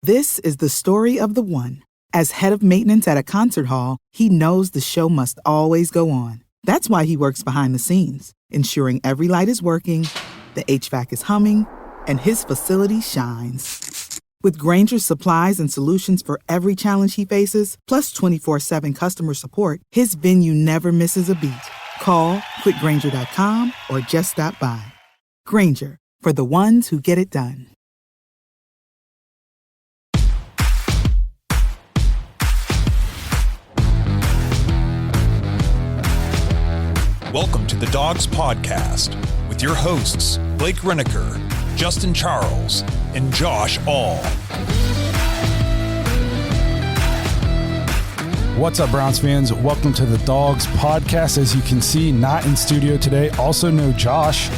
This is the story of the one. As head of maintenance at a concert hall, he knows the show must always go on. That's why he works behind the scenes, ensuring every light is working, the HVAC is humming, and his facility shines. With Grainger's supplies and solutions for every challenge he faces, plus 24/7 customer support, his venue never misses a beat. Call quickgrainger.com or just stop by. Grainger, for the ones who get it done. Welcome to the Dogs Podcast with your hosts, Blake Reneker, Justin Charles, and Josh All. What's up, Browns fans? Welcome to the Dogs Podcast. As you can see, not in studio today. Also, no Josh.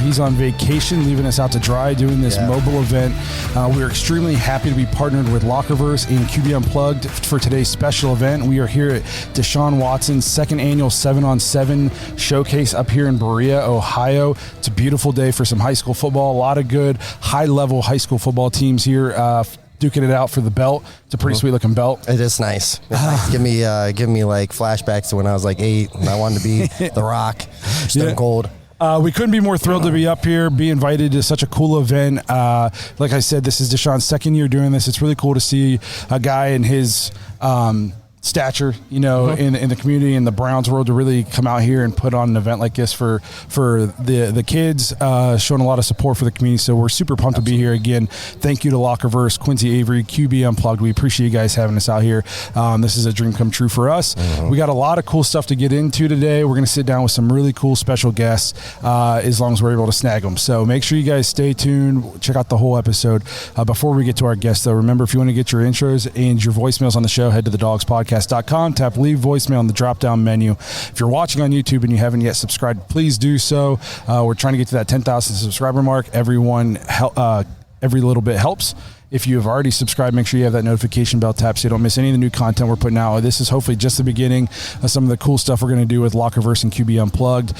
He's on vacation, leaving us out to dry, doing this mobile event. We're extremely happy to be partnered with Lockerverse and QB Unplugged for today's special event. We are here at Deshaun Watson's second annual 7-on-7 showcase up here in Berea, Ohio. It's a beautiful day for some high school football. A lot of good high-level high school football teams here duking it out for the belt. It's a pretty sweet-looking belt. It is nice. Give me like flashbacks to when I was like 8 and I wanted to be The Rock, Stone Cold. We couldn't be more thrilled to be up here, be invited to such a cool event. Like I said, this is Deshaun's second year doing this. It's really cool to see a guy in his stature, you know, in the community, in the Browns world, to really come out here and put on an event like this for the kids, showing a lot of support for the community. So we're super pumped to be here again. Thank you to Lockerverse, Quincy Avery, QB Unplugged. We appreciate you guys having us out here. This is a dream come true for us. We got a lot of cool stuff to get into today. We're going to sit down with some really cool special guests as long as we're able to snag them. So make sure you guys stay tuned. Check out the whole episode. Before we get to our guests, though, remember, if you want to get your intros and your voicemails on the show, head to thedogspodcast.com, tap leave voicemail in the drop-down menu. If you're watching on YouTube and you haven't yet subscribed, please do so. We're trying to get to that 10,000 subscriber mark. Every little bit helps. If you have already subscribed, make sure you have that notification bell tapped so you don't miss any of the new content we're putting out. This is hopefully just the beginning of some of the cool stuff we're going to do with Lockerverse and QB Unplugged.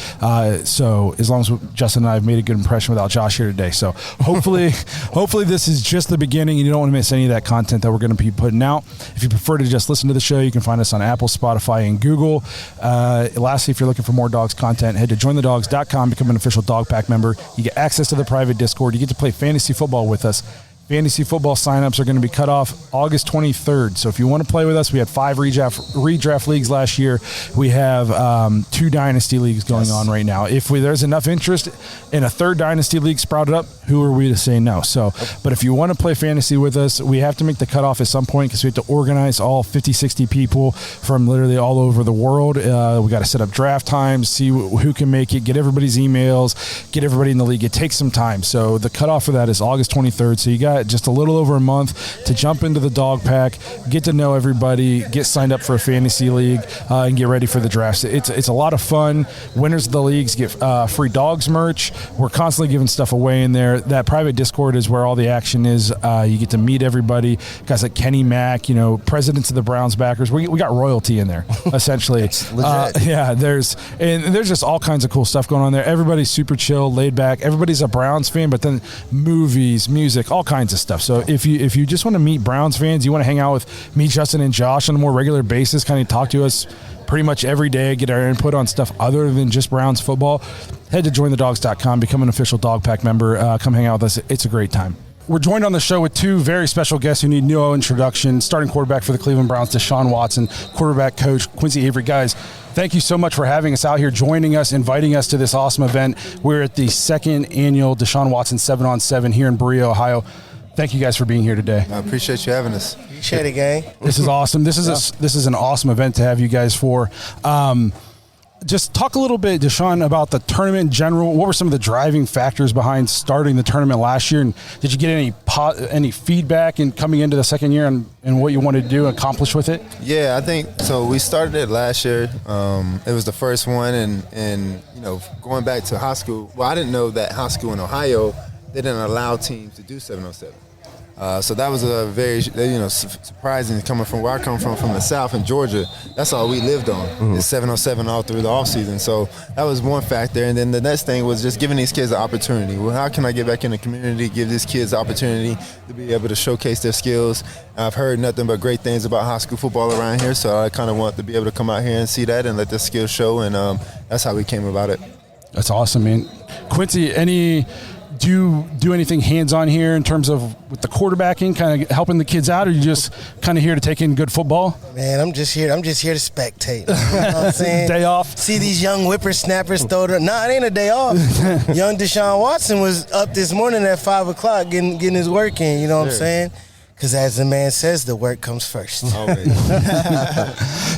So as long as Justin and I have made a good impression without Josh here today. So hopefully this is just the beginning and you don't want to miss any of that content that we're going to be putting out. If you prefer to just listen to the show, you can find us on Apple, Spotify, and Google. Lastly, if you're looking for more dogs content, head to jointhedogs.com, become an official Dog Pack member. You get access to the private Discord. You get to play fantasy football with us. Fantasy football signups are going to be cut off August 23rd. So if you want to play with us, we had 5 redraft leagues last year. We have 2 dynasty leagues going on right now. If there's enough interest in a 3rd dynasty league sprouted up, who are we to say no? So, but if you want to play fantasy with us, we have to make the cutoff at some point because we have to organize all 50, 60 people from literally all over the world. We got to set up draft times, see who can make it, get everybody's emails, get everybody in the league. It takes some time. So the cutoff for that is August 23rd. So you got just a little over a month to jump into the Dog Pack, get to know everybody, get signed up for a fantasy league, and get ready for the drafts. It's a lot of fun. Winners of the leagues get free dogs merch. We're constantly giving stuff away in there. That private Discord is where all the action is. You get to meet everybody. Guys like Kenny Mack, presidents of the Browns backers. We got royalty in there, essentially. It's legit. There's just all kinds of cool stuff going on there. Everybody's super chill, laid back. Everybody's a Browns fan, but then movies, music, all kinds of stuff. So if you just want to meet Browns fans, you want to hang out with me, Justin, and Josh on a more regular basis, kind of talk to us pretty much every day, get our input on stuff other than just Browns football, head to jointhedogs.com, become an official Dog Pack member, come hang out with us. It's a great time. We're joined on the show with 2 very special guests who need no introduction. Starting quarterback for the Cleveland Browns, Deshaun Watson, quarterback coach Quincy Avery. Guys, thank you so much for having us out here, joining us, inviting us to this awesome event. We're at the 2nd annual Deshaun Watson 7-on-7 here in Berea, Ohio. Thank you guys for being here today. I appreciate you having us. Appreciate it, gang. This is awesome. This is an awesome event to have you guys for. Just talk a little bit, Deshaun, about the tournament in general. What were some of the driving factors behind starting the tournament last year? And did you get any feedback in coming into the second year and what you wanted to do and accomplish with it? Yeah, I think so. We started it last year. It was the first one, and going back to high school. Well, I didn't know that high school in Ohio, they didn't allow teams to do 7-on-7. So that was a very, surprising coming from where I come from the South in Georgia. That's all we lived on. It's 7-on-7 all through the offseason. So that was one factor. And then the next thing was just giving these kids the opportunity. Well, how can I get back in the community, give these kids the opportunity to be able to showcase their skills? I've heard nothing but great things about high school football around here, so I kind of want to be able to come out here and see that and let the skills show, and that's how we came about it. That's awesome, man. Quincy, do you do anything hands-on here in terms of with the quarterbacking, kind of helping the kids out, or are you just kind of here to take in good football? Man, I'm just here to spectate. You know what I'm saying? Day off. See these young whippersnappers throw it. Nah, it ain't a day off. Young Deshaun Watson was up this morning at 5 o'clock getting his work in, you know what I'm saying? Because as the man says, the work comes first.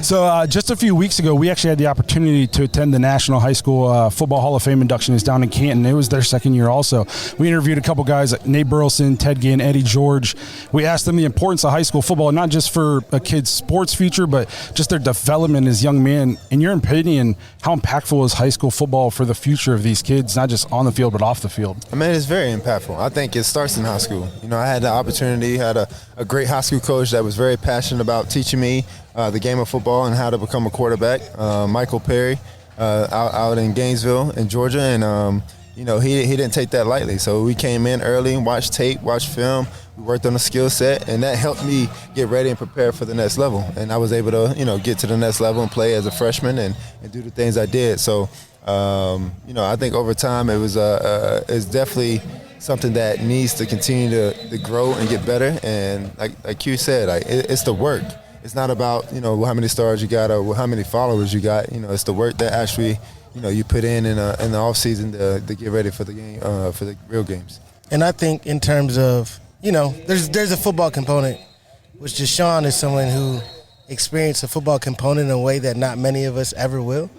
So just a few weeks ago, we actually had the opportunity to attend the National High School Football Hall of Fame induction. It's down in Canton. It was their second year also. We interviewed a couple guys, like Nate Burleson, Ted Ginn, Eddie George. We asked them the importance of high school football, not just for a kid's sports future, but just their development as young men. In your opinion, how impactful is high school football for the future of these kids, not just on the field, but off the field? I mean, it's very impactful. I think it starts in high school. I had the opportunity, had a great high school coach that was very passionate about teaching me the game of football and how to become a quarterback, Michael Perry, out in Gainesville in Georgia, and he didn't take that lightly. So we came in early, watched tape, watched film, we worked on the skill set, and that helped me get ready and prepare for the next level. And I was able to get to the next level and play as a freshman and do the things I did. So I think over time it's definitely something that needs to continue to grow and get better. And like you said, it's the work. It's not about how many stars you got or how many followers you got. It's the work that actually you put in the off season to get ready for the game, for the real games. And I think in terms of there's a football component, which Deshaun is someone who experienced a football component in a way that not many of us ever will.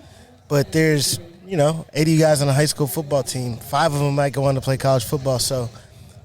But there's 80 guys on a high school football team. 5 of them might go on to play college football. So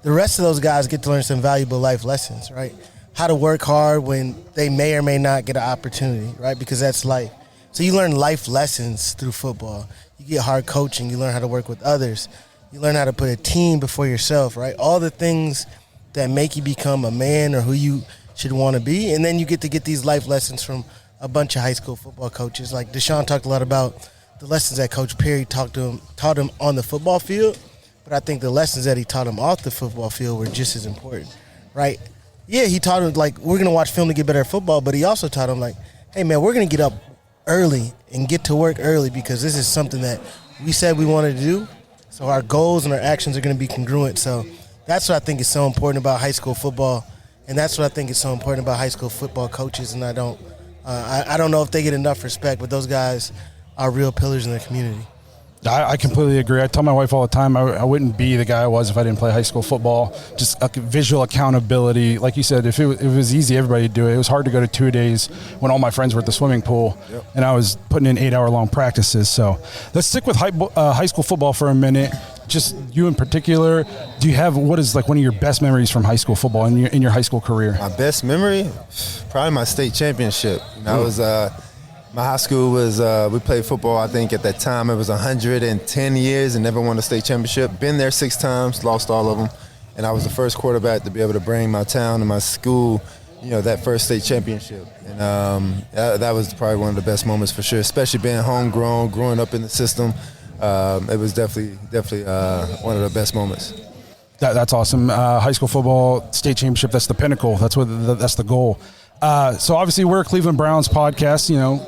the rest of those guys get to learn some valuable life lessons, right? How to work hard when they may or may not get an opportunity, right? Because that's life. So you learn life lessons through football. You get hard coaching. You learn how to work with others. You learn how to put a team before yourself, right? All the things that make you become a man or who you should want to be. And then you get to get these life lessons from a bunch of high school football coaches. Like Deshaun talked a lot about the lessons that Coach Perry taught him on the football field, but I think the lessons that he taught him off the football field were just as important, right? Yeah, he taught him, we're going to watch film to get better at football, but he also taught him, hey, man, we're going to get up early and get to work early because this is something that we said we wanted to do, so our goals and our actions are going to be congruent. So that's what I think is so important about high school football, and that's what I think is so important about high school football coaches, and I don't know if they get enough respect, but those guys are real pillars in the community. I completely agree. I tell my wife all the time I wouldn't be the guy I was if I didn't play high school football. Just visual accountability. Like you said, if it was easy, everybody would do it. It was hard to go to 2 days when all my friends were at the swimming pool, and I was putting in 8-hour-long practices. So let's stick with high school football for a minute. Just you in particular, do you have what is one of your best memories from high school football in your high school career? My best memory? Probably my state championship. I was my high school was, we played football, I think at that time it was 110 years and never won a state championship. Been there 6 times, lost all of them. And I was the first quarterback to be able to bring my town and my school, that first state championship. And that was probably one of the best moments for sure, especially being homegrown, growing up in the system. It was definitely one of the best moments. That's awesome. High school football, state championship, that's the pinnacle. That's the goal. So obviously we're a Cleveland Browns podcast,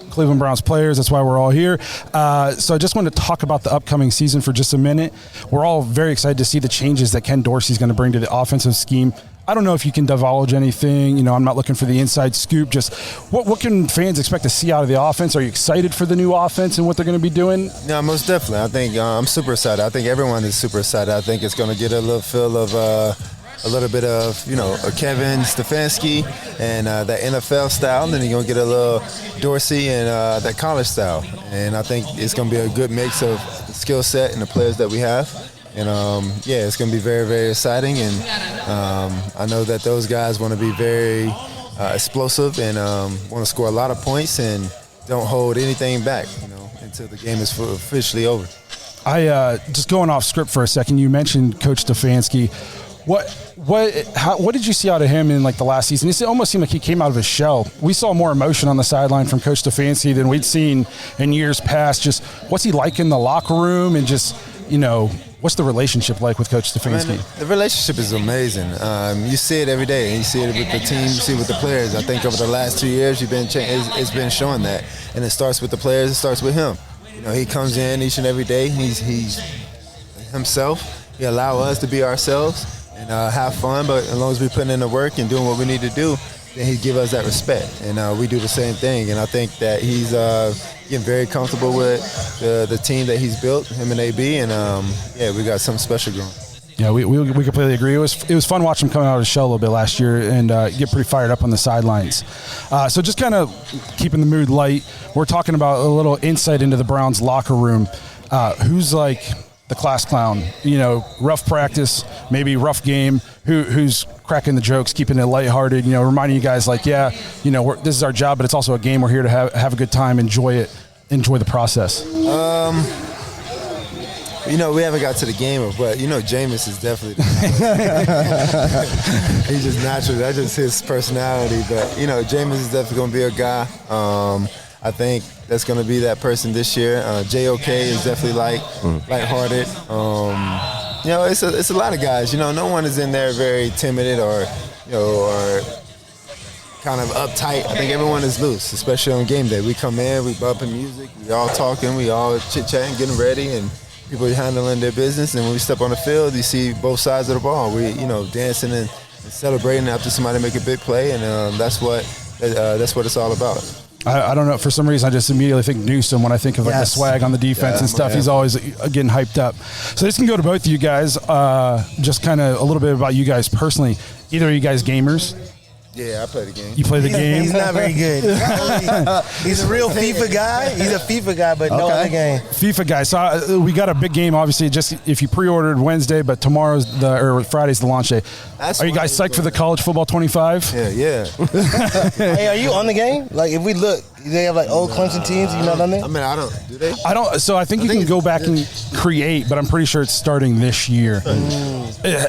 Cleveland Browns players. That's why we're all here. So I just wanted to talk about the upcoming season for just a minute. We're all very excited to see the changes that Ken Dorsey's going to bring to the offensive scheme. I don't know if you can divulge anything. I'm not looking for the inside scoop. Just what can fans expect to see out of the offense? Are you excited for the new offense and what they're going to be doing? Yeah, most definitely. I think I'm super excited. I think everyone is super excited. I think it's going to get a little feel of a little bit of, Kevin Stefanski and that NFL style. And then you're going to get a little Dorsey and that college style. And I think it's going to be a good mix of the skill set and the players that we have. And, it's going to be very, very exciting. And I know that those guys want to be very explosive and want to score a lot of points and don't hold anything back, until the game is officially over. Just going off script for a second, you mentioned Coach Stefanski. What did you see out of him in like the last season? It almost seemed like he came out of his shell. We saw more emotion on the sideline from Coach Stefanski than we'd seen in years past. Just what's he like in the locker room, and just what's the relationship like with Coach Stefanski? The relationship is amazing. You see it every day. You see it with the team. You see it with the players. I think over the last 2 years, it's been showing that. And it starts with the players. It starts with him. He comes in each and every day. He's himself. He allows us to be ourselves and have fun. But as long as we put in the work and doing what we need to do, then he give us that respect. And we do the same thing. And I think that he's getting very comfortable with the team that he's built, him and AB. And, we got something special going. Yeah, we completely agree. It was fun watching him come out of his shell a little bit last year and get pretty fired up on the sidelines. So just kind of keeping the mood light, we're talking about a little insight into the Browns locker room. Who's like the class clown? Rough practice, maybe rough game. Who's cracking the jokes, keeping it lighthearted? Reminding you guys like, this is our job, but it's also a game. We're here to have a good time, enjoy the process. We haven't got to the game, but Jameis is definitely he's just natural. That's just his personality. But Jameis is definitely going to be a guy. I think that's going to be that person this year. JOK is definitely lighthearted. It's a lot of guys. No one is in there very timid or kind of uptight. I think everyone is loose, especially on game day. We come in, we bumping music, we all talking, we all chit-chatting, getting ready, and people are handling their business. And when we step on the field, you see both sides of the ball. We, dancing and celebrating after somebody make a big play, and that's what it's all about. I don't know. For some reason, I just immediately think Newsom when I think of the swag on the defense and stuff. He's always getting hyped up. So this can go to both of you guys. Just kind of a little bit about you guys personally. Either of you guys gamers? Yeah, I play the game. You play the game? He's not very good. He's a real FIFA guy. He's a FIFA guy, but no other game. FIFA guy. So we got a big game, obviously. Just if you pre-ordered Wednesday, but Friday's the launch day. Are you guys psyched for the College Football 25? Yeah. Hey, are you on the game? Like, if we look, they have old Clemson teams. You not on there? I mean, I don't. Do they? I don't. So I think you can go back and create, but I'm pretty sure it's starting this year.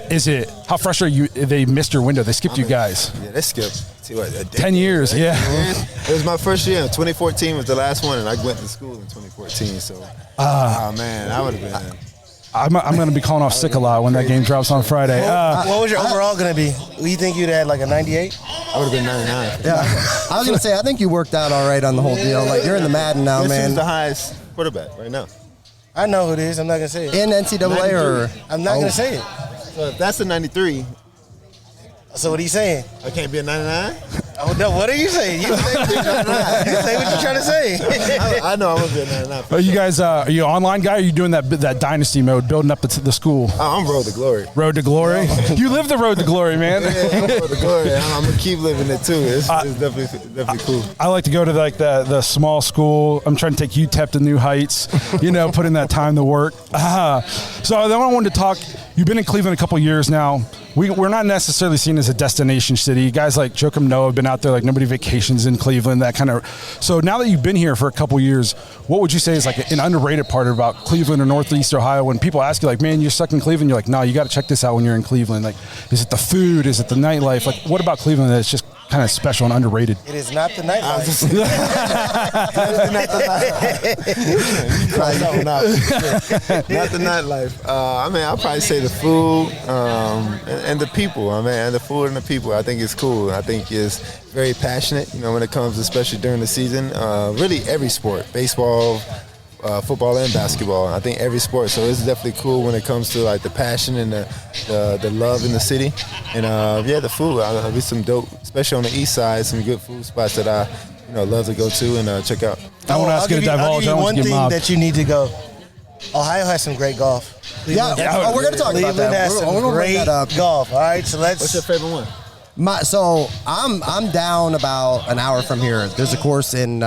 Is it? How frustrated are you? They missed your window. They skipped you guys. Yeah, they skipped. See what? 10 years. Yeah. It was my first year. 2014 was the last one, and I went to school in 2014. So, man, I would have been. I'm going to be calling off sick a lot when that game drops on Friday. What was your overall going to be? You think you'd had like a 98? I would have been 99. Yeah, I was going to say, I think you worked out all right on the whole deal. Like, you're in the Madden now, man. Who's the highest quarterback right now? I know who it is. I'm not going to say it. In NCAA or? I'm not going to say it. So if that's a 93. So what are you saying? I can't be a 99? Oh, no, what are you saying? You say what you're trying to say. I know I'm going to be a 99. Are you guys, are you an online guy, or are you doing that dynasty mode, building up the school? I'm Road to Glory. Road to Glory? You live the Road to Glory, man. Yeah, I'm Road to Glory. I'm going to keep living it, too. It's definitely cool. I like to go to the small school. I'm trying to take UTEP to new heights, put in that time to work. So then I wanted to talk, you've been in Cleveland a couple years now. We're not necessarily seen as a destination city. Guys like Joakim Noah have been out there like nobody vacations in Cleveland, that kind of. So now that you've been here for a couple years, what would you say is like an underrated part about Cleveland or Northeast Ohio? When people ask you like, man, you're stuck in Cleveland, you're like, no, you got to check this out when you're in Cleveland. Like, is it the food? Is it the nightlife? Like, what about Cleveland that's just kind of special and underrated? It is not the nightlife. Not the nightlife. I'll probably say the food and the people. The food and the people. I think it's cool. I think it's very passionate, when it comes, especially during the season. Really every sport, baseball, football and basketball. I think every sport. So it's definitely cool when it comes to like the passion and the love in the city. And the food. There'll be some dope, especially on the east side, some good food spots that I love to go to and check out. I won't ask you to divulge. I'll give you one thing that you need to go. Ohio has some great golf. We're going to talk about that. Cleveland has some great golf. All right, so What's your favorite one? I'm down about an hour from here. There's a course in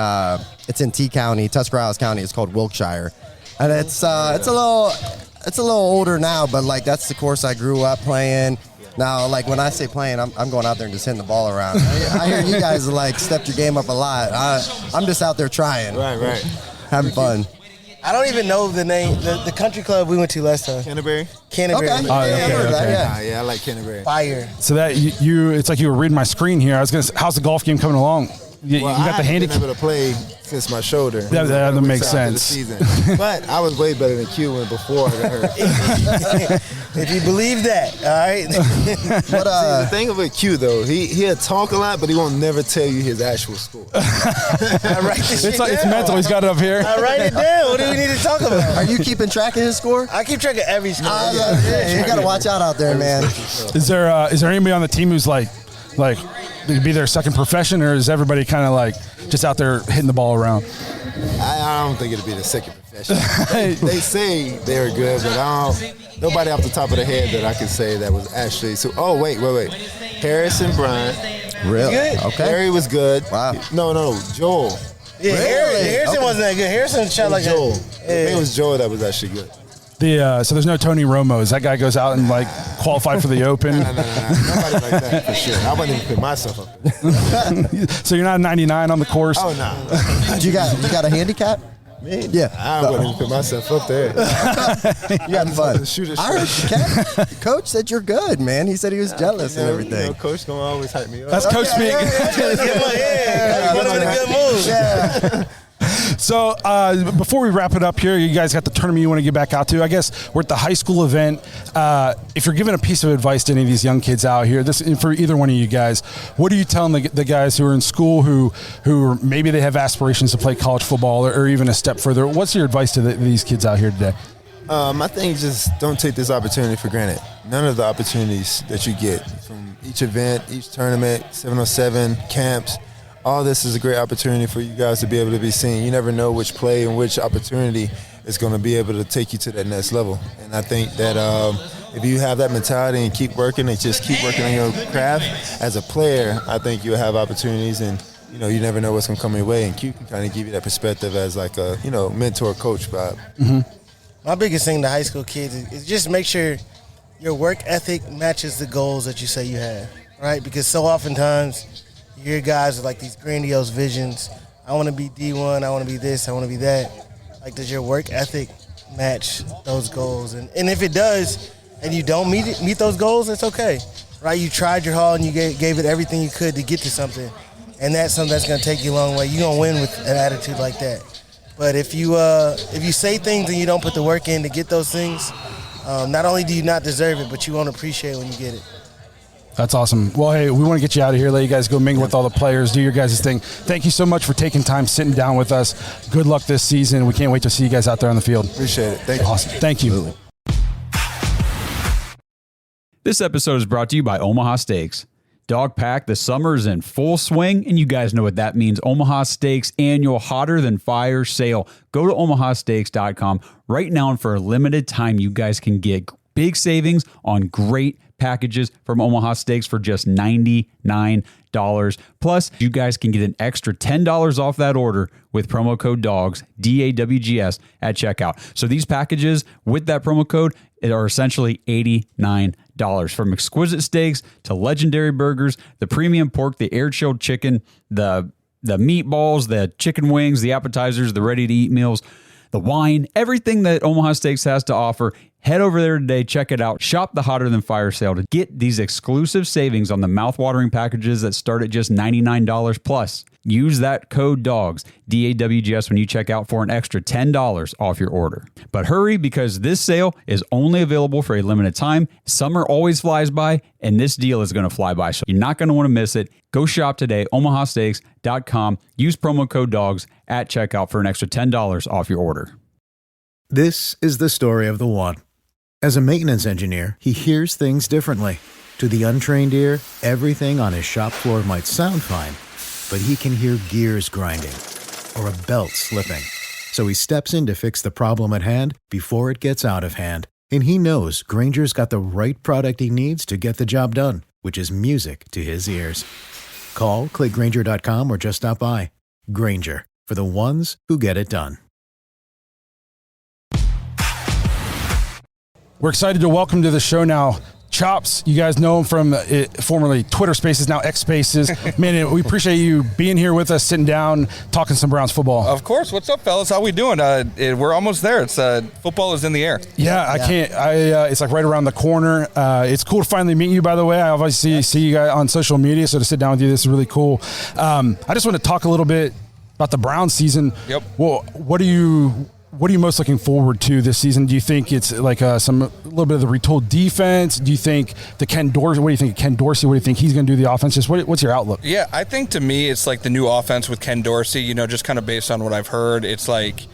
it's in T County, Tuscarawas County. It's called Wilkshire, and it's a little older now, but like that's the course I grew up playing. Now, like when I say playing, I'm going out there and just hitting the ball around. I hear you guys like stepped your game up a lot. I'm just out there trying, right, having fun. I don't even know the name. The country club we went to last time. Canterbury. Canterbury. Okay. Oh, Yeah, I heard that, yeah. Yeah, I like Canterbury. Fire. So that it's like you were reading my screen here. I was gonna. How's the golf game coming along? You got the I haven't handicap. been able to play since my shoulder. That makes sense. But I was way better than Q when before I got hurt. If you believe that, all right. But The thing with Q though, he'll talk a lot, but he won't never tell you his actual score. I write this shit It's down. mental. He's got it up here. I write it down. What do we need to talk about? are you keeping track of his score? I keep track of every score. Yeah, you got to watch out there, man. Is there anybody on the team who's like be their second profession, or is everybody kind of like just out there hitting the ball around? I don't think it'll be the second profession. They say they're good, but nobody off the top of the head that I can say that was actually. So, wait. Harrison Bryant. Really? Good. Okay. Harry was good. Wow. No, Joel. Yeah, Harrison Okay. wasn't that good. Harrison shot like Joel. Yeah. It was Joel that was actually good. So there's no Tony Romo's. That guy goes out and like qualified for the Open. No. Nobody like that for sure. I wouldn't even put myself up there. So you're not a 99 on the course. Oh, no. You got a handicap? Me? Yeah. I wouldn't even put myself up there. You had fun. Shoot a I heard the coach said you're good, man. He said he was jealous and everything. Coach gonna always hype me up. That's Coach speak. Put him in a good mood. Yeah. So before we wrap it up here, you guys got the tournament you want to get back out to. I guess we're at the high school event. If you're giving a piece of advice to any of these young kids out here, this for either one of you guys, what are you telling the guys who are in school who maybe they have aspirations to play college football or even a step further? What's your advice to these kids out here today? I think just don't take this opportunity for granted. None of the opportunities that you get from each event, each tournament, 707, camps, all this is a great opportunity for you guys to be able to be seen. You never know which play and which opportunity is going to be able to take you to that next level. And I think that if you have that mentality and keep working and just keep working on your craft as a player, I think you'll have opportunities and, you never know what's going to come your way. And Q can kind of give you that perspective as like a, mentor coach vibe. Mm-hmm. My biggest thing to high school kids is just make sure your work ethic matches the goals that you say you have, right? Because so oftentimes you hear guys with like these grandiose visions. I want to be D1, I want to be this, I want to be that. Like, does your work ethic match those goals? And if it does, and you don't meet those goals, it's okay, right? You tried your hard and you gave it everything you could to get to something, and that's something that's going to take you a long way. You're going to win with an attitude like that. But if you say things and you don't put the work in to get those things, not only do you not deserve it, but you won't appreciate it when you get it. That's awesome. Well, hey, we want to get you out of here, let you guys go mingle with all the players, do your guys' thing. Thank you so much for taking time, sitting down with us. Good luck this season. We can't wait to see you guys out there on the field. Appreciate it. Thank you. Awesome. Thank you. This episode is brought to you by Omaha Steaks. Dog Pack, the summer's in full swing, and you guys know what that means. Omaha Steaks annual Hotter Than Fire sale. Go to omahasteaks.com right now, and for a limited time, you guys can get big savings on great packages from Omaha Steaks for just $99. Plus, you guys can get an extra $10 off that order with promo code DAWGS, DAWGS, at checkout. So these packages with that promo code are essentially $89. From exquisite steaks to legendary burgers, the premium pork, the air-chilled chicken, the meatballs, the chicken wings, the appetizers, the ready-to-eat meals, the wine, everything that Omaha Steaks has to offer. Head over there today, check it out. Shop the Hotter Than Fire sale to get these exclusive savings on the mouthwatering packages that start at just $99 plus. Use that code DAWGS, DAWGS, when you check out for an extra $10 off your order. But hurry, because this sale is only available for a limited time. Summer always flies by, and this deal is going to fly by, so you're not going to want to miss it. Go shop today, omahasteaks.com. Use promo code DAWGS at checkout for an extra $10 off your order. This is the story of the one. As a maintenance engineer, he hears things differently. To the untrained ear, everything on his shop floor might sound fine, but he can hear gears grinding or a belt slipping. So he steps in to fix the problem at hand before it gets out of hand. And he knows Grainger's got the right product he needs to get the job done, which is music to his ears. Call, click Grainger.com, or just stop by. Grainger, for the ones who get it done. We're excited to welcome to the show now Chopz, you guys know him from formerly Twitter Spaces, now X Spaces. Man, we appreciate you being here with us, sitting down, talking some Browns football. Of course. What's up, fellas? How we doing? We're almost there. It's football is in the air. Yeah. It's like right around the corner. It's cool to finally meet you, by the way. I obviously see you guys on social media, so to sit down with you, this is really cool. I just want to talk a little bit about the Browns season. Yep. Well, what are you most looking forward to this season? Do you think it's like a little bit of the retooled defense? Do you think what do you think of Ken Dorsey? What do you think he's going to do the offense? Just what's your outlook? Yeah, I think to me it's like the new offense with Ken Dorsey, just kind of based on what I've heard. It's like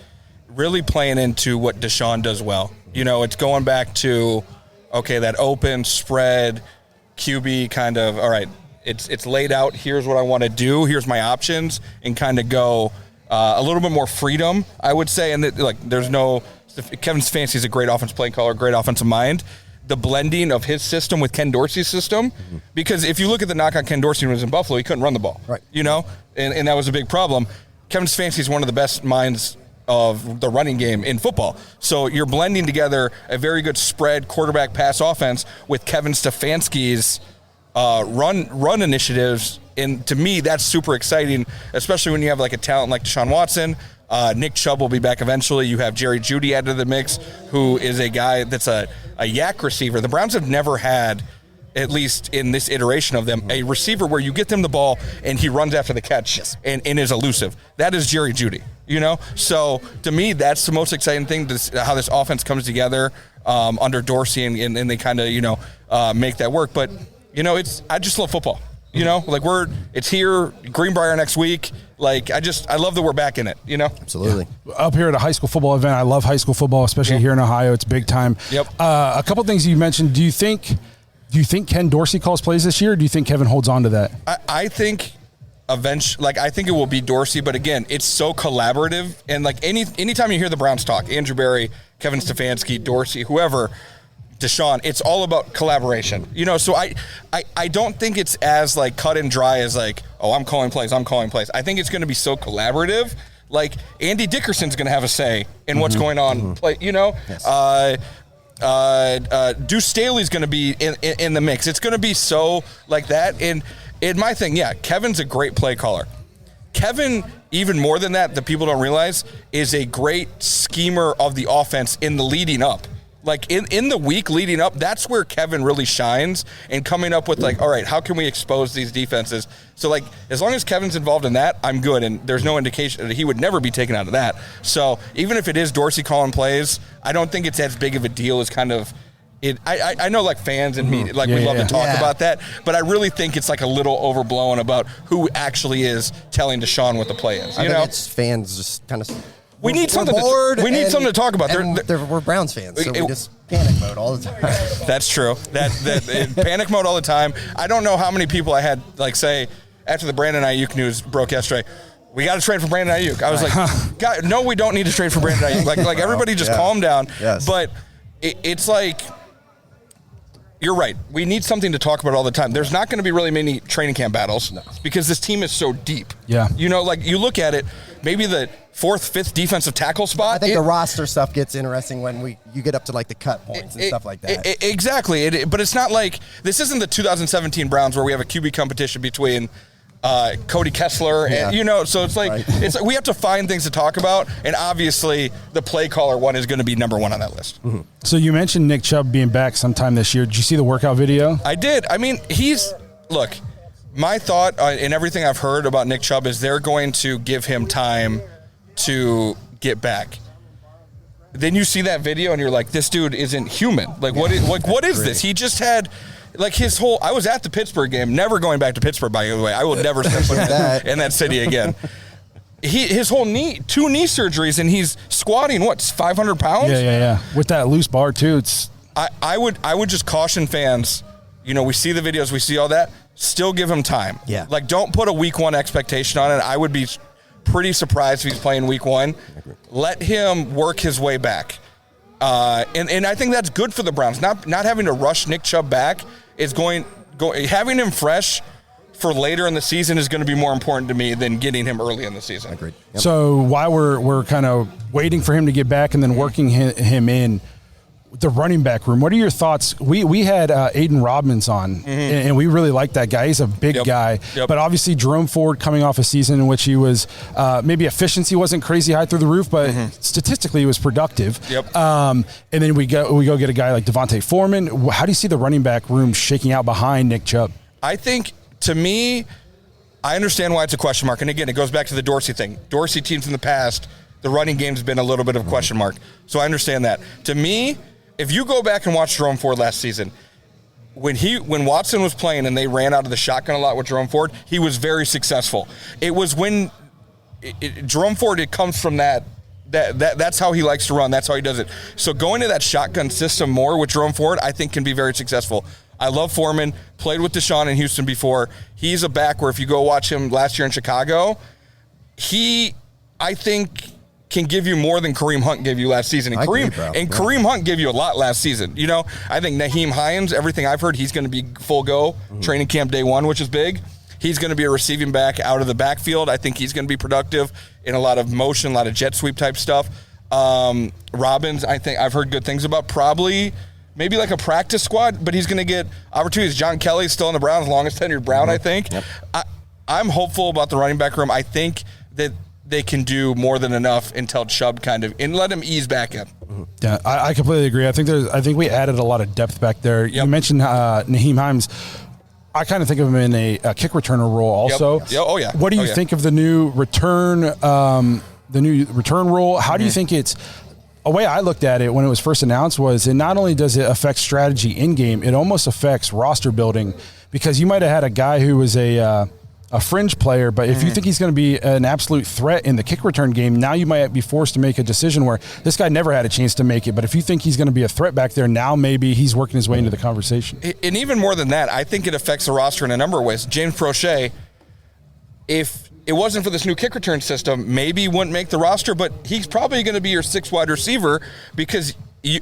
really playing into what Deshaun does well. It's going back to, okay, that open spread QB kind of, all right, it's laid out. Here's what I want to do. Here's my options, and kind of go a little bit more freedom, I would say. And there's no Kevin Stefanski is a great offensive play caller, great offensive mind. The blending of his system with Ken Dorsey's system, because if you look at the knock on Ken Dorsey when he was in Buffalo, he couldn't run the ball, right? And that was a big problem. Kevin Stefanski is one of the best minds of the running game in football. So you're blending together a very good spread quarterback pass offense with Kevin Stefanski's run initiatives. And to me, that's super exciting, especially when you have like a talent like Deshaun Watson. Nick Chubb will be back eventually. You have Jerry Jeudy added to the mix, who is a guy that's a yak receiver. The Browns have never had, at least in this iteration of them, a receiver where you get them the ball and he runs after the catch and is elusive. That is Jerry Jeudy, So to me, that's the most exciting thing, how this offense comes together under Dorsey, and they kind of, make that work. But, I just love football. It's here, Greenbrier next week. I love that we're back in it, Absolutely. Yeah. Up here at a high school football event, I love high school football, especially here in Ohio. It's big time. Yep. A couple things you mentioned. Do you think Ken Dorsey calls plays this year, or do you think Kevin holds on to that? I think eventually, I think it will be Dorsey, but again, it's so collaborative. And anytime you hear the Browns talk, Andrew Berry, Kevin Stefanski, Dorsey, whoever, Deshaun, it's all about collaboration. So I don't think it's as cut and dry as I'm calling plays. I think it's going to be so collaborative. Andy Dickerson's going to have a say in what's going on. Yes. Deuce Staley's going to be in the mix. It's going to be so like that. And my thing, Kevin's a great play caller. Kevin, even more than that people don't realize, is a great schemer of the offense in the leading up. In the week leading up, that's where Kevin really shines, and coming up with all right, how can we expose these defenses? So as long as Kevin's involved in that, I'm good, and there's no indication that he would never be taken out of that. So even if it is Dorsey calling plays, I don't think it's as big of a deal as kind of it. I know fans and media we love to talk about that, but I really think it's a little overblown about who actually is telling Deshaun what the play is. I think it's fans just kind of. We need something to talk about. We're Browns fans, so we just panic mode all the time. That's true. That panic mode all the time. I don't know how many people I had say after the Brandon Ayuk news broke yesterday, we got to trade for Brandon Ayuk. I was God, no, we don't need to trade for Brandon Ayuk. Everybody just calm down. Yes. But it's you're right. We need something to talk about all the time. There's not going to be really many training camp battles because this team is so deep. Yeah. You look at it, maybe the 4th, 5th defensive tackle spot. I think the roster stuff gets interesting when you get up to the cut points and stuff like that. Exactly. But it's not this isn't the 2017 Browns where we have a QB competition between Cody Kessler and so it's it's we have to find things to talk about, and obviously the play caller one is going to be number one on that list. Mm-hmm. So you mentioned Nick Chubb being back sometime this year. Did you see the workout video? I did. I mean, my thought and everything I've heard about Nick Chubb is they're going to give him time to get back. Then you see that video and you're like, this dude isn't human. What is this? He just had his whole. I was at the Pittsburgh game, never going back to Pittsburgh, by the way. I will never step foot in that city again. His whole two knee surgeries, and he's squatting 500 pounds. Yeah. With that loose bar too, it's. I would just caution fans. We see the videos, we see all that. Still give him time. Yeah. Don't put a week 1 expectation on it. I would be pretty surprised if he's playing week 1. Let him work his way back. And I think that's good for the Browns. Not having to rush Nick Chubb back is having him fresh for later in the season is going to be more important to me than getting him early in the season. Agreed. Yep. So while we're kind of waiting for him to get back and then working him in, the running back room. What are your thoughts? We had Aiden Robbins on, and we really like that guy. He's a big guy, but obviously Jerome Ford coming off a season in which he was maybe efficiency wasn't crazy high through the roof, but statistically he was productive. And then we go get a guy like Devontae Foreman. How do you see the running back room shaking out behind Nick Chubb? I think, to me, I understand why it's a question mark. And again, it goes back to the Dorsey thing. Dorsey teams in the past, the running game's been a little bit of a question mark. So I understand that. To me, if you go back and watch Jerome Ford last season, when Watson was playing and they ran out of the shotgun a lot with Jerome Ford, he was very successful. It was when Jerome Ford, it comes from that's how he likes to run. That's how he does it. So going to that shotgun system more with Jerome Ford, I think can be very successful. I love Foreman, played with Deshaun in Houston before. He's a back where if you go watch him last year in Chicago, I think, can give you more than Kareem Hunt gave you last season. And Kareem Hunt gave you a lot last season. You know, I think Naheem Hines, everything I've heard, he's going to be full go training camp day one, which is big. He's going to be a receiving back out of the backfield. I think he's going to be productive in a lot of motion, a lot of jet sweep type stuff. Robbins, I think I've heard good things about, probably maybe like a practice squad, but he's going to get opportunities. John Kelly's still in the Browns, longest tenured Brown, I think. I'm hopeful about the running back room. I think that they can do more than enough until Chubb and let him ease back in. Yeah, I completely agree. I think we added a lot of depth back there. You mentioned Naheem Hines. I kind of think of him in a kick returner role also. Oh yeah. What do you think of the new return role? How do you think it's? A way I looked at it when it was first announced was it not only does it affect strategy in game, it almost affects roster building, because you might have had a guy who was a fringe player, but if you think he's going to be an absolute threat in the kick return game, now you might be forced to make a decision where this guy never had a chance to make it. But if you think he's going to be a threat back there, now maybe he's working his way into the conversation. And even more than that, I think it affects the roster in a number of ways. James Prochet, if it wasn't for this new kick return system, maybe he wouldn't make the roster, but he's probably going to be your 6th wide receiver, because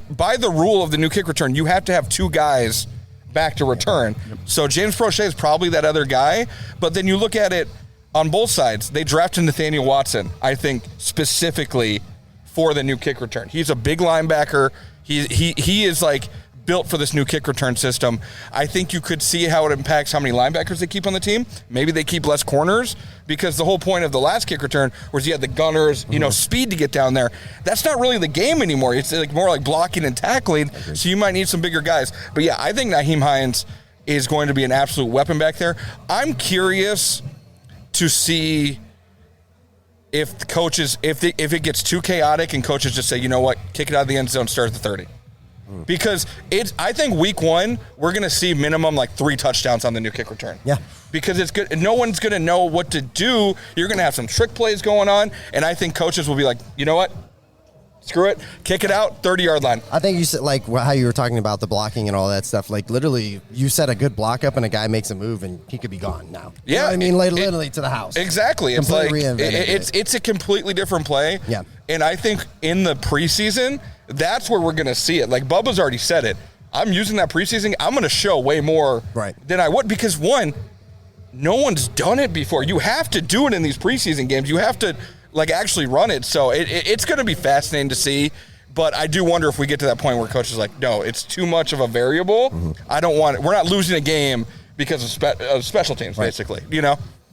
by the rule of the new kick return, you have to have 2 guys back to return. So James Prochet is probably that other guy. But then you look at it on both sides. They drafted Nathaniel Watson, I think, specifically for the new kick return. He's a big linebacker. He is like built for this new kick return system. I think you could see how it impacts how many linebackers they keep on the team. Maybe they keep less corners, because the whole point of the last kick return was you had the gunners, speed to get down there. That's not really the game anymore. It's like more like blocking and tackling. So you might need some bigger guys. But yeah, I think Naheem Hines is going to be an absolute weapon back there. I'm curious to see if the coaches, if it gets too chaotic and coaches just say, you know what, kick it out of the end zone, start at the 30. Because I think week 1, we're going to see minimum like 3 touchdowns on the new kick return. Yeah. Because it's good. No one's going to know what to do. You're going to have some trick plays going on. And I think coaches will be like, you know what? Screw it. Kick it out, 30-yard line. I think you said, like, how you were talking about the blocking and all that stuff. Like, literally, you set a good block up and a guy makes a move and he could be gone now. Yeah. You know what I mean? Literally to the house. Exactly. It's like, it's a completely different play. Yeah. And I think in the preseason, that's where we're going to see it. Like Bubba's already said it. I'm using that preseason. I'm going to show way more than I would, because, one, no one's done it before. You have to do it in these preseason games. You have to actually run it. So it's going to be fascinating to see. But I do wonder if we get to that point where coach is like, no, it's too much of a variable. I don't want it. We're not losing a game because of special teams, basically.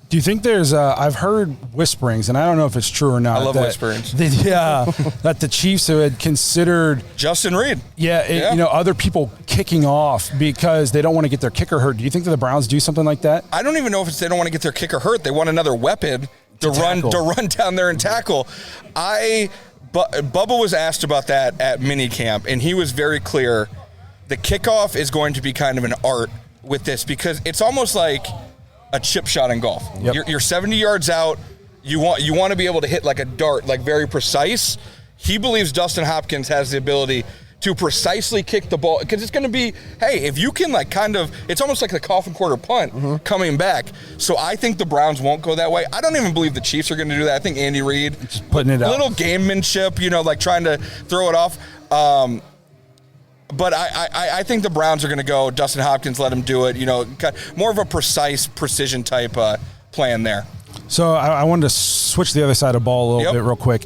Do you think there's I've heard whisperings, and I don't know if it's true or not. I love whisperings. That the Chiefs had considered Justin Reed. Other people kicking off because they don't want to get their kicker hurt. Do you think that the Browns do something like that? I don't even know if it's they don't want to get their kicker hurt. They want another weapon to run down there and tackle. Bubba was asked about that at minicamp, and he was very clear. The kickoff is going to be kind of an art with this, because it's almost like a chip shot in golf. You're 70 yards out. You want to be able to hit like a dart, like very precise. He believes Dustin Hopkins has the ability to precisely kick the ball, because it's going to be, hey, if you can it's almost like the coffin quarter punt coming back. So I think the Browns won't go that way. I don't even believe the Chiefs are going to do that. I think Andy Reid, just putting it out, little gamemanship, trying to throw it off. But I think the Browns are going to go Dustin Hopkins, let him do it. More of a precise, precision type plan there. So I wanted to switch to the other side of the ball a little bit real quick.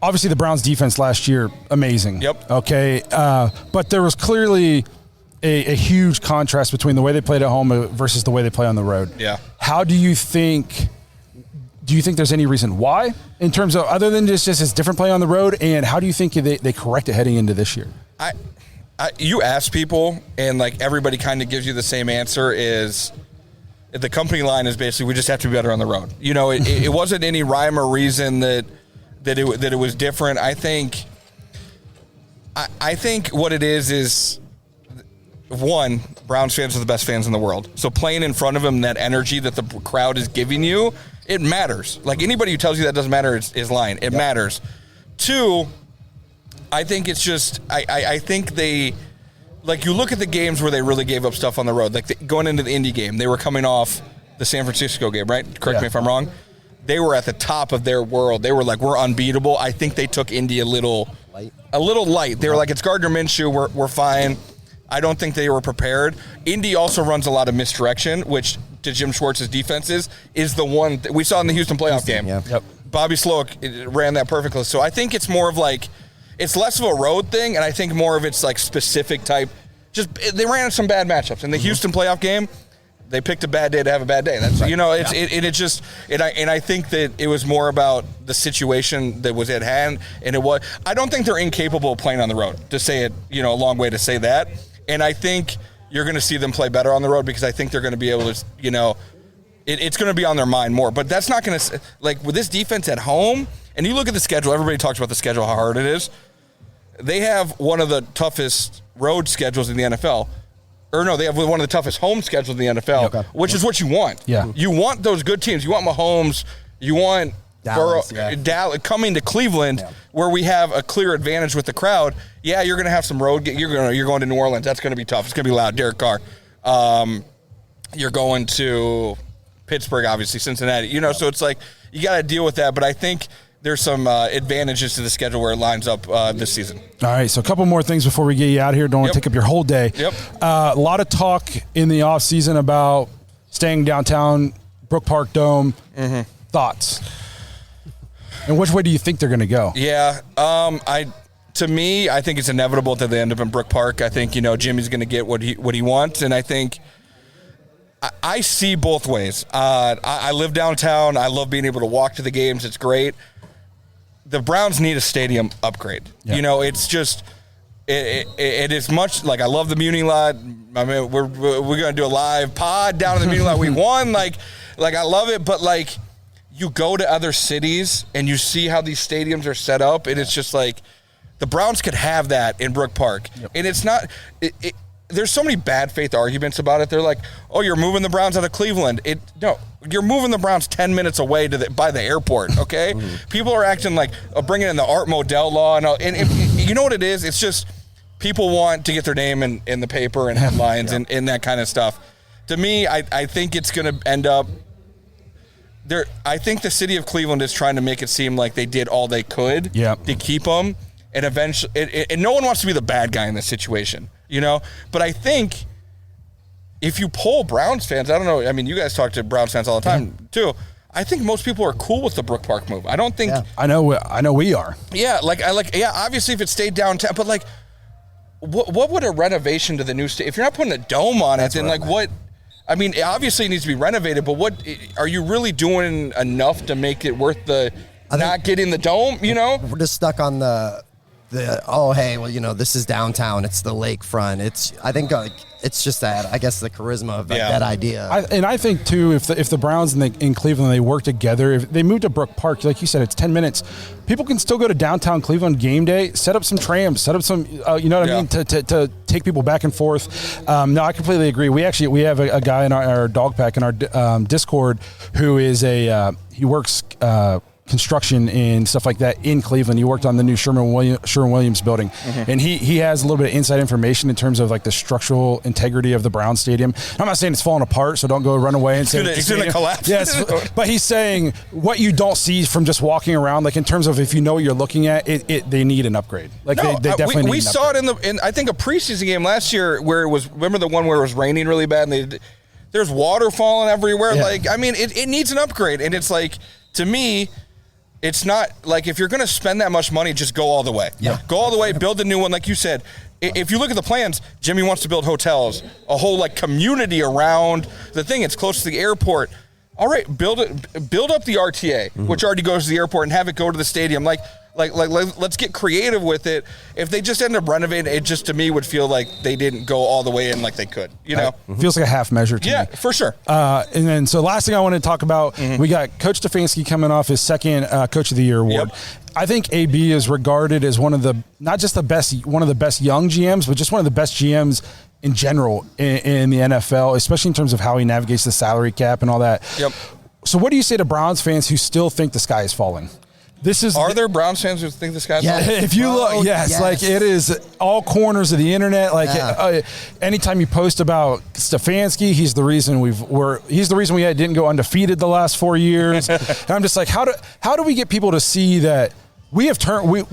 obviously the Browns defense last year, amazing. Yep. Okay. But there was clearly a huge contrast between the way they played at home versus the way they play on the road. Yeah. How do you think there's any reason why, in terms of other than just it's different play on the road, and how do you think they correct it heading into this year? You ask people, and like everybody kind of gives you the same answer: is the company line is basically we just have to be better on the road. You know, it wasn't any rhyme or reason that it was different. I think what it is one, Browns fans are the best fans in the world. So playing in front of them, that energy that the crowd is giving you, it matters. Like anybody who tells you that doesn't matter is lying. It matters. Two, I think it's just I think they, like, you look at the games where they really gave up stuff on the road. Like going into the Indy game, they were coming off the San Francisco game, right? Correct me if I'm wrong. They were at the top of their world. They were like, we're unbeatable. I think they took Indy a little light. They were like, it's Gardner Minshew. We're fine. I don't think they were prepared. Indy also runs a lot of misdirection, which to Jim Schwartz's defenses is the one that we saw in the Houston playoff game. Yeah. Yep. Bobby Sloak ran that perfectly. So I think it's more of like, it's less of a road thing, and I think more of it's like specific type. Just they ran some bad matchups in the Houston playoff game. They picked a bad day to have a bad day. That's right. You know, I think that it was more about the situation that was at hand, and it was. I don't think they're incapable of playing on the road. To say it, you know, a long way to say that. And I think you're going to see them play better on the road because I think they're going to be able to, you know, it's going to be on their mind more. But that's not going to, like, with this defense at home, and you look at the schedule, everybody talks about the schedule, how hard it is. They have one of the toughest road schedules in the NFL. Or no, they have one of the toughest home schedules in the NFL, which is what you want. Yeah. You want those good teams. You want Mahomes. You want Dallas, Dallas coming to Cleveland, where we have a clear advantage with the crowd. Yeah, you're going to have some road. You're going to New Orleans. That's going to be tough. It's going to be loud. Derek Carr. You're going to Pittsburgh, obviously, Cincinnati. You know, so it's like you got to deal with that. But I think there's some advantages to the schedule where it lines up this season. All right, so a couple more things before we get you out of here. Don't want to take up your whole day. Yep. A lot of talk in the offseason about staying downtown, Brook Park Dome. Thoughts? And which way do you think they're going to go? Yeah, to me, I think it's inevitable that they end up in Brook Park. I think, you know, Jimmy's going to get what he wants, and I think I see both ways. I live downtown. I love being able to walk to the games. It's great. The Browns need a stadium upgrade. Yeah. You know, it's just it is much like I love the Muni lot. I mean, we're going to do a live pod down in the Muni lot. We won. Like I love it, but like you go to other cities and you see how these stadiums are set up, and it's just like the Browns could have that in Brook Park, and it's not. There's so many bad faith arguments about it. They're like, oh, you're moving the Browns out of Cleveland. No, you're moving the Browns 10 minutes away by the airport, okay? People are acting like bringing in the Art Modell law. And you know what it is? It's just people want to get their name in the paper and headlines and that kind of stuff. To me, I think it's going to end up there. I think the city of Cleveland is trying to make it seem like they did all they could to keep them. And eventually, and no one wants to be the bad guy in this situation. You know, but I think if you poll Browns fans, I don't know. I mean, you guys talk to Browns fans all the time too. I think most people are cool with the Brook Park move. I don't think. Yeah. I know we are. Yeah, obviously, if it stayed downtown, but like, what would a renovation to the new state? If you're not putting a dome on it, then like what? I mean, obviously it needs to be renovated, but what are you really doing enough to make it worth the not getting the dome? You know, we're just stuck on the hey, well, you know, this is downtown. It's the lakefront. I think it's just that, I guess, the charisma of that idea. I think too, if the Browns in Cleveland, they work together, if they move to Brook Park, like you said, it's 10 minutes. People can still go to downtown Cleveland game day, set up some trams, set up some, you know what I mean, to take people back and forth. No, I completely agree. We have a guy in our dog pack in our Discord who is he works construction and stuff like that in Cleveland. He worked on the new Sherwin-Williams building, and he has a little bit of inside information in terms of like the structural integrity of the Brown Stadium. I'm not saying it's falling apart, so don't go run away and say it's going to collapse. Yes, but he's saying what you don't see from just walking around, like in terms of if you know what you're looking at, they need an upgrade. Like they definitely we saw it in I think a preseason game last year where it was, remember the one where it was raining really bad and there's water falling everywhere. Yeah. Like, I mean, it needs an upgrade, and it's like, to me, It's not like if you're going to spend that much money, just go all the way. Yeah. Go all the way, build a new one. Like you said, if you look at the plans, Jimmy wants to build hotels, a whole like community around the thing. It's close to the airport. All right, build up the RTA, which already goes to the airport, and have it go to the stadium. Like, let's get creative with it. If they just end up renovating, it just to me would feel like they didn't go all the way in like they could. You know, Feels like a half measure to me. Yeah, for sure. And then, so last thing I want to talk about, we got Coach Stefanski coming off his second Coach of the Year award. Yep. I think AB is regarded as one of the, not just the best, one of the best young GMs, but just one of the best GMs in general in the NFL, especially in terms of how he navigates the salary cap and all that. Yep. So what do you say to Browns fans who still think the sky is falling? Are there Browns fans who think this guy's Yes. If you look, yes, like it is all corners of the internet. Like anytime you post about Stefanski, he's the reason we didn't go undefeated the last 4 years. And I'm just like, how do we get people to see that we have turned?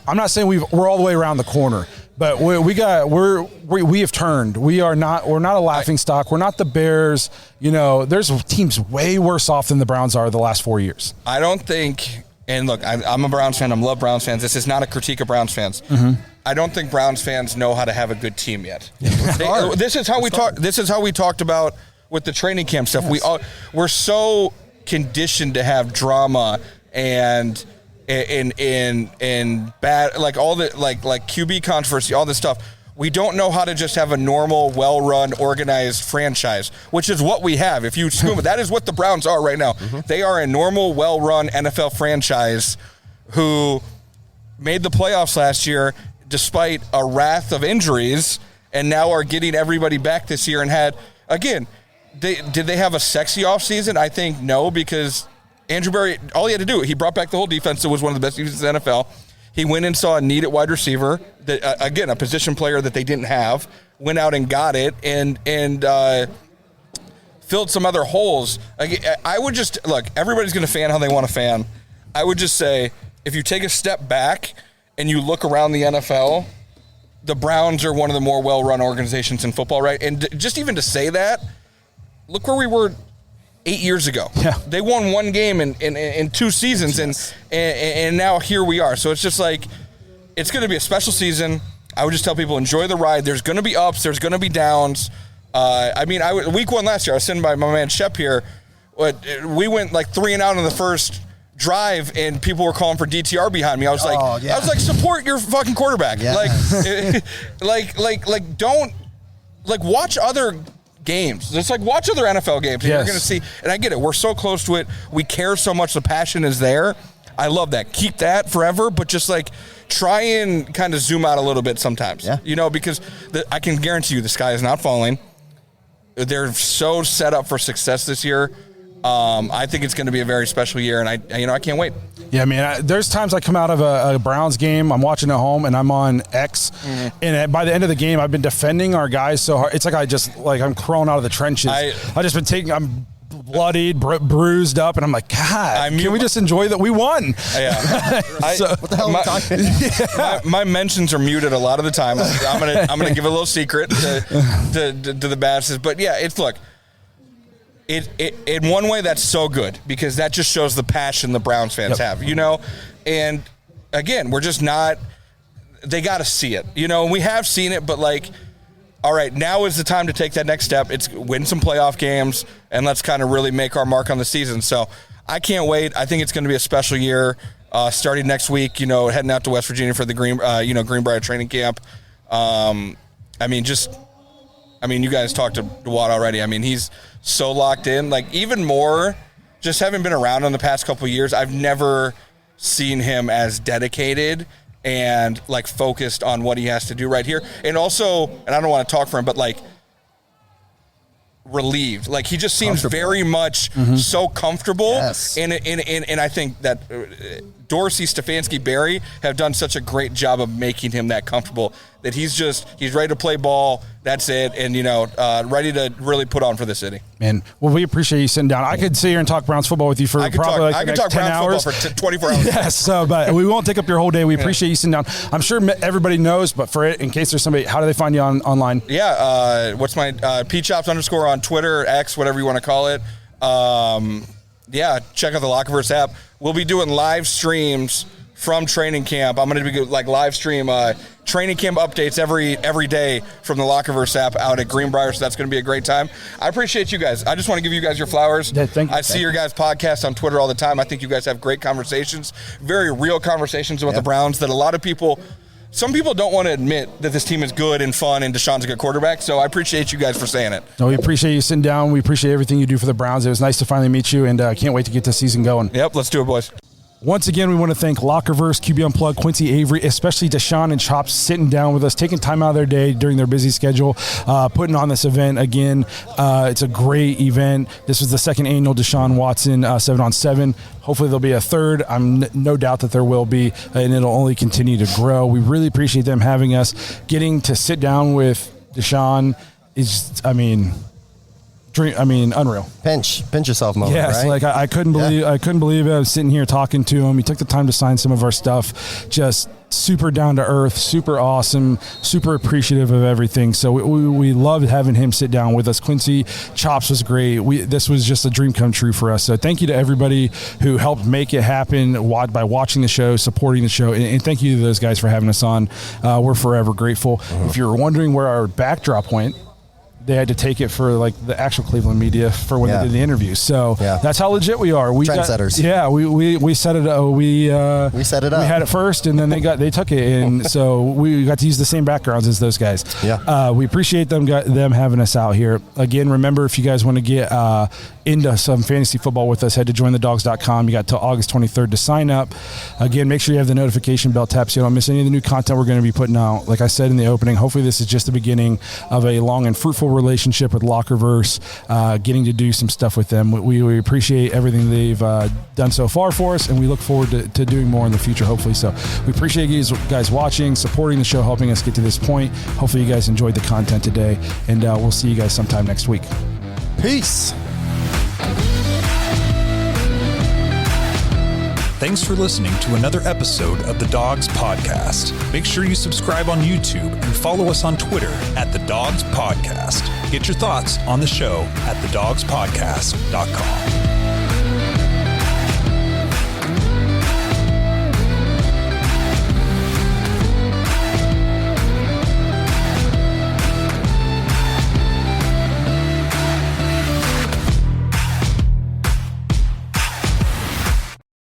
I'm not saying we're all the way around the corner, but we have turned. We're not a laughing stock. We're not the Bears. You know, there's teams way worse off than the Browns are the last 4 years. I don't think. And look, I'm a Browns fan. I love Browns fans. This is not a critique of Browns fans. I don't think Browns fans know how to have a good team yet. This is how we talk. This is how we talked about with the training camp stuff. Yes. We're so conditioned to have drama and bad, like all the like QB controversy, all this stuff. We don't know how to just have a normal, well-run, organized franchise, which is what we have. If you assume that is what the Browns are right now. They are a normal, well-run NFL franchise who made the playoffs last year despite a wrath of injuries, and now are getting everybody back this year. And had, again, did they have a sexy offseason? I think no, because Andrew Berea, all he had to do, he brought back the whole defense that was one of the best defenses in the NFL. He went and saw a need at wide receiver, that again, a position player that they didn't have, went out and got it, and filled some other holes. I would just, look, everybody's going to fan how they want to fan. I would just say, if you take a step back and you look around the NFL, the Browns are one of the more well-run organizations in football, right? And just even to say that, look where we were 8 years ago. Yeah. They won one game in 2 seasons, and now here we are. So it's just like, it's going to be a special season. I would just tell people, enjoy the ride. There's going to be ups. There's going to be downs. Week 1 last year, I was sitting by my man Shep here. We went like 3 and out on the first drive, and people were calling for DTR behind me. I was like, support your fucking quarterback. Yeah. Don't watch other games. Just like watch other NFL games. And you're going to see, and I get it. We're so close to it. We care so much. The passion is there. I love that. Keep that forever, but just like try and kind of zoom out a little bit sometimes. Yeah. You know, because I can guarantee you the sky is not falling. They're so set up for success this year. I think it's going to be a very special year, and I can't wait. Yeah, man. There's times I come out of a Browns game, I'm watching at home, and I'm on X, and by the end of the game, I've been defending our guys so hard. It's like I'm crawling out of the trenches. I'm bloodied, bruised up, and I'm like, God, can we just enjoy that we won? Yeah. What the hell are we talking? My mentions are muted a lot of the time. I'm gonna give a little secret to the bastards, but yeah, look. In one way, that's so good because that just shows the passion the Browns fans have, you know? And again, we're just not, they got to see it, you know? And we have seen it, but like, all right, now is the time to take that next step. It's win some playoff games, and let's kind of really make our mark on the season. So I can't wait. I think it's going to be a special year starting next week, you know, heading out to West Virginia for the Greenbrier training camp. You guys talked to Watt already. I mean, he's so locked in. Like, even more, just having been around him the past couple of years, I've never seen him as dedicated and, like, focused on what he has to do right here. And also, and I don't want to talk for him, but, like, relieved. Like, he just seems very much so comfortable. Yes. And I think that Dorsey, Stefanski, Berry have done such a great job of making him that comfortable that he's ready to play ball. That's it. And, ready to really put on for the city. Man, well, we appreciate you sitting down. I could sit here and talk Browns football with you for probably the next 10 hours. Football for 24 hours. Yes, but we won't take up your whole day. We appreciate you sitting down. I'm sure everybody knows, but in case there's somebody, how do they find you online? Yeah, what's my Chopz _ on Twitter, X, whatever you want to call it. yeah, check out the Lockerverse app. We'll be doing live streams from training camp. I'm going to be like live stream training camp updates every day from the Lockerverse app out at Greenbrier, so that's going to be a great time. I appreciate you guys. I just want to give you guys your flowers. Yeah, thank you. I see your guys' podcast on Twitter all the time. I think you guys have great conversations, very real conversations about the Browns that a lot of people, some people don't want to admit that this team is good and fun and Deshaun's a good quarterback, so I appreciate you guys for saying it. No, we appreciate you sitting down. We appreciate everything you do for the Browns. It was nice to finally meet you, and can't wait to get the season going. Yep, let's do it, boys. Once again, we want to thank Lockerverse, QB Unplugged, Quincy Avery, especially Deshaun and Chopz sitting down with us, taking time out of their day during their busy schedule, putting on this event again. It's a great event. This was the second annual Deshaun Watson 7-on-7. Hopefully there'll be a third. I'm no doubt that there will be, and it'll only continue to grow. We really appreciate them having us. Getting to sit down with Deshaun is, unreal. Pinch yourself moment. Yes, right? like I couldn't believe I couldn't believe it. I was sitting here talking to him. He took the time to sign some of our stuff. Just super down to earth, super awesome, super appreciative of everything. So we loved having him sit down with us. Quincy, Chopz was great. This was just a dream come true for us. So thank you to everybody who helped make it happen by watching the show, supporting the show, and thank you to those guys for having us on. We're forever grateful. If you're wondering where our backdrop went, they had to take it for like the actual Cleveland media for when they did the interview. So that's how legit we are. We trendsetters. We set it up. We set it up. We had it first, and then they took it, and so we got to use the same backgrounds as those guys. We appreciate them having us out here. Again, remember, if you guys want to get into some fantasy football with us, head to jointhedogs.com. You got till August 23rd to sign up. Again, make sure you have the notification bell tapped so you don't miss any of the new content we're going to be putting out. Like I said in the opening, hopefully this is just the beginning of a long and fruitful relationship with Lockerverse, getting to do some stuff with them. We appreciate everything they've done so far for us, and we look forward to doing more in the future, hopefully. So we appreciate you guys watching, supporting the show, helping us get to this point. Hopefully you guys enjoyed the content today, and we'll see you guys sometime next week. Peace. Thanks for listening to another episode of the Dogs Podcast. Make sure you subscribe on YouTube and follow us on Twitter at the Dogs Podcast. Get your thoughts on the show at thedogspodcast.com.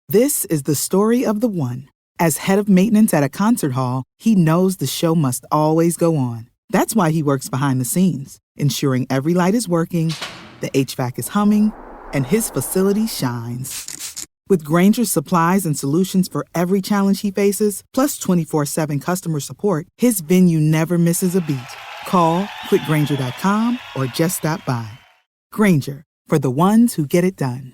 This is the story of the one. As head of maintenance at a concert hall, he knows the show must always go on. That's why he works behind the scenes, ensuring every light is working, the HVAC is humming, and his facility shines. With Grainger's supplies and solutions for every challenge he faces, plus 24/7 customer support, his venue never misses a beat. Call quickgrainger.com or just stop by. Grainger, for the ones who get it done.